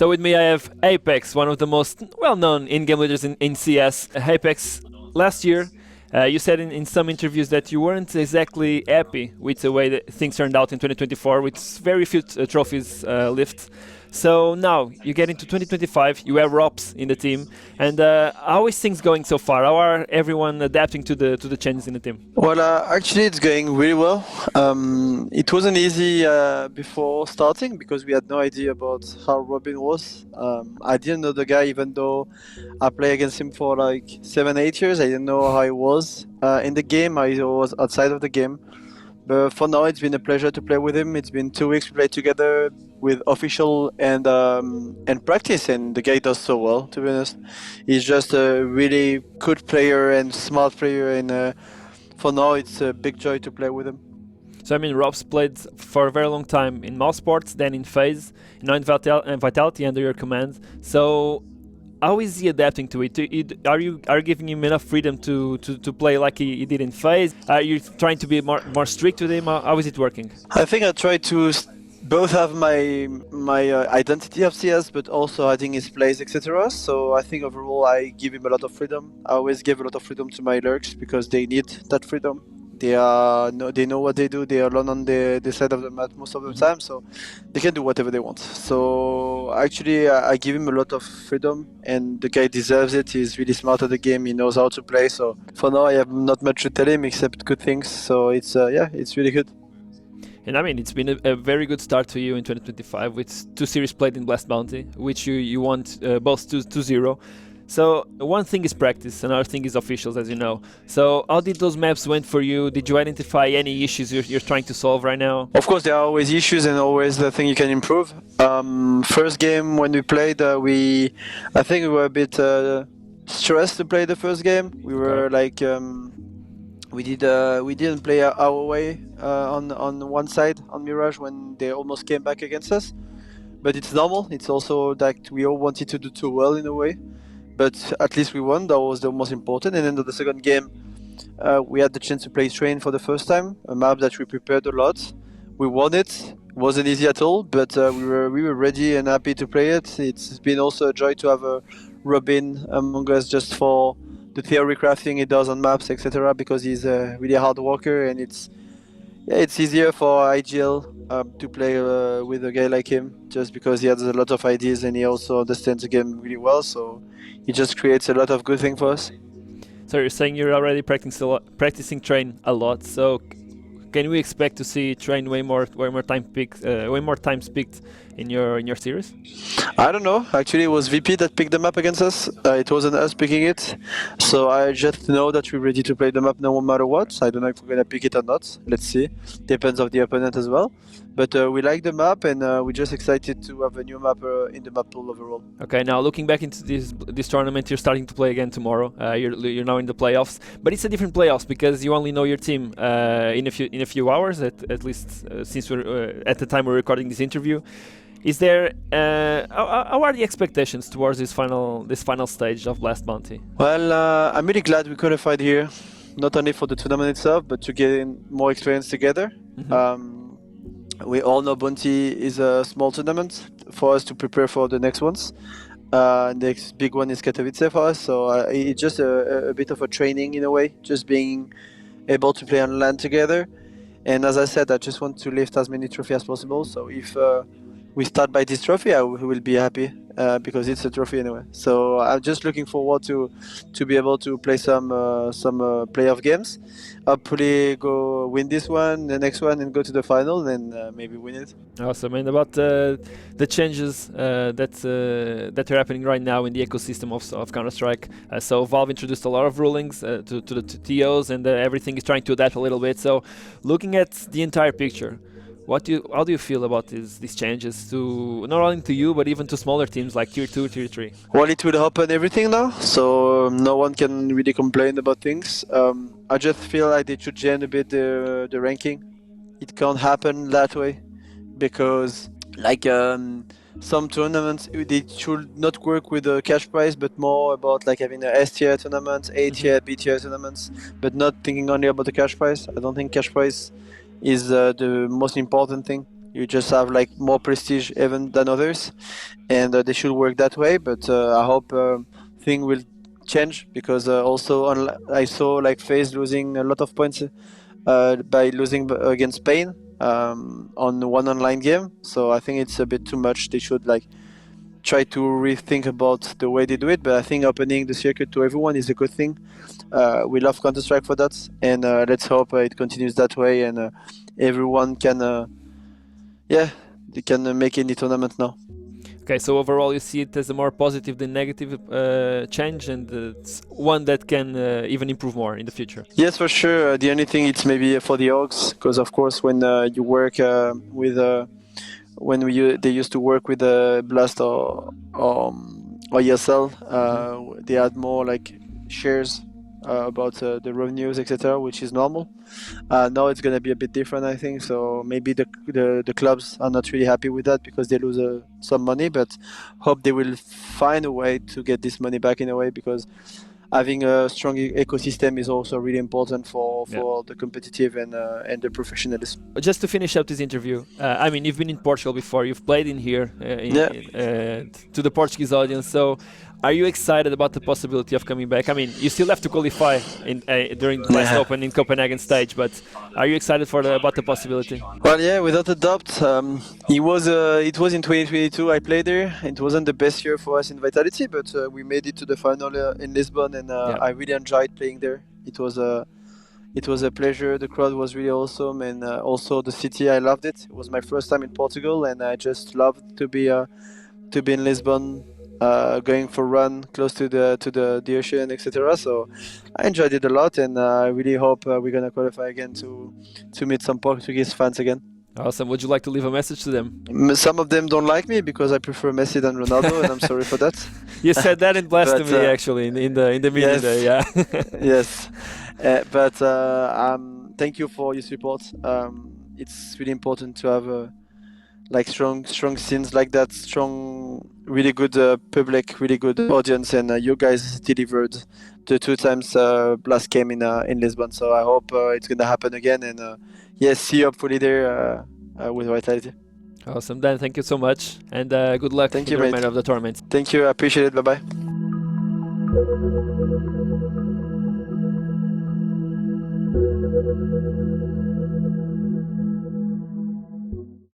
So with me I have apEX, one of the most well-known in-game leaders in CS. apEX, last year you said in some interviews that you weren't exactly happy with the way that things turned out in 2024, with very few trophies lifted. So now you get into 2025, you have ropz in the team, and how is things going so far? How are everyone adapting to the changes in the team? Well, actually, it's going really well. It wasn't easy before starting because we had no idea about how Robin was. I didn't know the guy, even though I played against him for like 7-8 years. I didn't know how he was in the game, how he was outside of the game. But for now, it's been a pleasure to play with him. It's been 2 weeks we played together with official and practice, and the guy does so well. To be honest, he's just a really good player and smart player, and for now, it's a big joy to play with him. So I mean, ropz played for a very long time in mouse sports, then in phase, now in vitality under your command. So how is he adapting to it? Are you giving him enough freedom to play like he did in phase? Are you trying to be more strict with him? How is it working? I think I try to both have my identity of CS, but also adding his plays, etc. So I think overall I give him a lot of freedom. I always give a lot of freedom to my lurks because they need that freedom. They know what they do. They are alone on the side of the map most of the time, so they can do whatever they want. So actually, I give him a lot of freedom, and the guy deserves it. He's really smart at the game. He knows how to play. So for now, I have not much to tell him except good things. So it's it's really good. And I mean, it's been a very good start to you in 2025 with 2 series played in Blast Bounty, which you won both 2-0. So one thing is practice, another thing is officials, as you know. So how did those maps went for you? Did you identify any issues you're trying to solve right now? Of course, there are always issues and always the thing you can improve. First game when we played, I think we were a bit stressed to play the first game. We were like we didn't play our way on one side on Mirage when they almost came back against us. But it's normal. It's also that we all wanted to do too well in a way. But at least we won. That was the most important. And then the second game, we had the chance to play Train for the first time, a map that we prepared a lot. We won it. It wasn't easy at all, but we were ready and happy to play it. It's been also a joy to have a Robin among us just for the theory crafting he does on maps, etc. Because he's a really hard worker, and it's easier for IGL to play with a guy like him, just because he has a lot of ideas and he also understands the game really well. So he just creates a lot of good things for us. So you're saying you're already practicing Train a lot. So can we expect to see Train way more times picked in your series? I don't know. Actually, it was VP that picked the map against us. It wasn't us picking it. So I just know that we're ready to play the map no matter what. I don't know if we're gonna pick it or not. Let's see. Depends on the opponent as well. But we like the map, and we're just excited to have a new map in the map pool overall. Okay, now looking back into this tournament, you're starting to play again tomorrow. You're now in the playoffs, but it's a different playoffs because you only know your team in a few hours, at least since we're at the time we're recording this interview. Is there how are the expectations towards this final stage of Blast Bounty? Well, I'm really glad we qualified here, not only for the tournament itself, but to gain more experience together. Mm-hmm. We all know Bounty is a small tournament for us to prepare for the next ones. The next big one is Katowice for us, so it's just a bit of a training in a way, just being able to play on land together. And as I said, I just want to lift as many trophies as possible. So if we start by this trophy, I will be happy because it's a trophy anyway. So I'm just looking forward to be able to play some playoff games. Hopefully go win this one, the next one, and go to the final, and maybe win it. Awesome. And about the changes that are happening right now in the ecosystem of Counter-Strike. So Valve introduced a lot of rulings to the TOs, and everything is trying to adapt a little bit. So looking at the entire picture, how do you feel about these changes to not only to you but even to smaller teams like Tier 2, Tier 3? Well, it will open everything now, so no one can really complain about things. I just feel like they should change a bit the ranking. It can't happen that way because like some tournaments they should not work with the cash prize but more about like having a S tier tournament, A tier, B tier tournaments, but not thinking only about the cash prize. I don't think cash prize is the most important thing. You just have like more prestige even than others, and they should work that way. But I hope thing will change, because also I saw like FaZe losing a lot of points by losing against Spain on one online game. So I think it's a bit too much. They should like try to rethink about the way they do it. But I think opening the circuit to everyone is a good thing. We love Counter-Strike for that, and let's hope it continues that way, and everyone can, they can make any tournament now. Okay, so overall you see it as a more positive than negative change, and it's one that can even improve more in the future. Yes, for sure. The only thing it's maybe for the orgs, because of course when you work with they used to work with Blast or ESL, they had more like shares about the revenues, etc., which is normal. Now it's gonna be a bit different, I think. So maybe the clubs are not really happy with that, because they lose some money. But hope they will find a way to get this money back in a way, because having a strong ecosystem is also really important for the competitive and the professionalism. Just to finish up this interview, I mean, you've been in Portugal before, you've played in here to the Portuguese audience, so are you excited about the possibility of coming back? I mean, you still have to qualify during the last Open in Copenhagen stage, but are you excited about the possibility? Well, yeah, without a doubt. It was in 2022 I played there. It wasn't the best year for us in Vitality, but we made it to the final in Lisbon, and I really enjoyed playing there. It was a pleasure. The crowd was really awesome, and also the city, I loved it. It was my first time in Portugal, and I just loved to be in Lisbon, going for a run close to the ocean, etc. So I enjoyed it a lot, and I really hope we're gonna qualify again to meet some Portuguese fans again. Awesome. Would you like to leave a message to them? Some of them don't like me because I prefer Messi than Ronaldo, and I'm sorry for that. You said that in blasphemy, actually, in the meeting yes, there, yeah. Yes, but thank you for your support. It's really important to have like strong scenes like that, strong, really good public, really good audience, and you guys delivered the 2 times Blast came in Lisbon. So I hope it's gonna happen again, and yes, see you hopefully there with Vitality. Awesome, Dan. Thank you so much, and good luck Thank in you, the remainder mate. of the tournament. Thank you, I appreciate it. Bye bye.